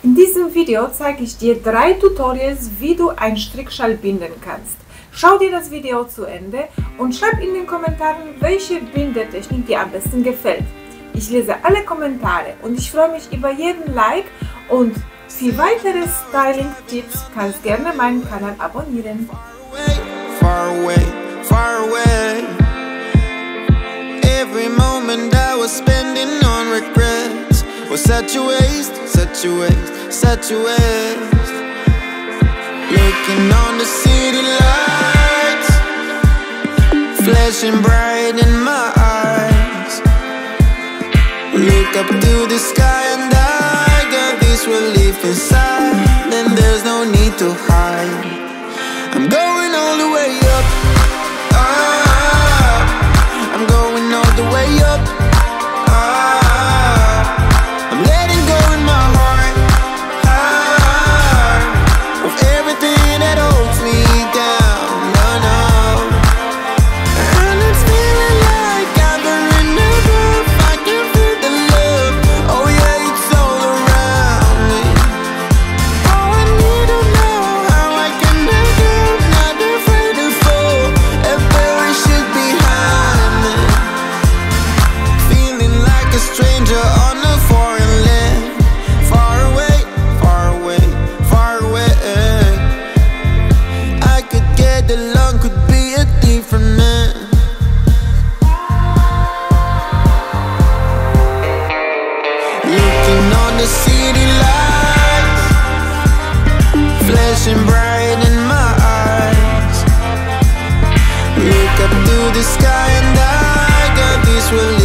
In diesem Video zeige ich dir 3 Tutorials, wie du einen Strickschal binden kannst. Schau dir das Video zu Ende und schreib in den Kommentaren, welche Bindetechnik dir am besten gefällt. Ich lese alle Kommentare und ich freue mich über jeden Like, und für weitere Styling-Tipps kannst gerne meinen Kanal abonnieren. Far away, far away. Every moment I was spending on regrets was such a waste, such a waste, such a waste. Looking on the city lights, flashing bright in my eyes. Look up to the sky and I got this relief inside, and there's no need to hide. I'm going all the way up, I'm going all the way up, I'm letting go in my heart, of everything that holds me down, no, no. And it's feeling like I'm in the roof, I can feel the love, oh yeah, it's all around me. Oh, I need to know how I can make it, not afraid to fall, and bury shit behind me. Feeling like a stranger on a foreign land, far away, far away, far away. I could get along, could be a different man. Looking on the city lights, flashing bright in my eyes. Look up to the sky and I got this relief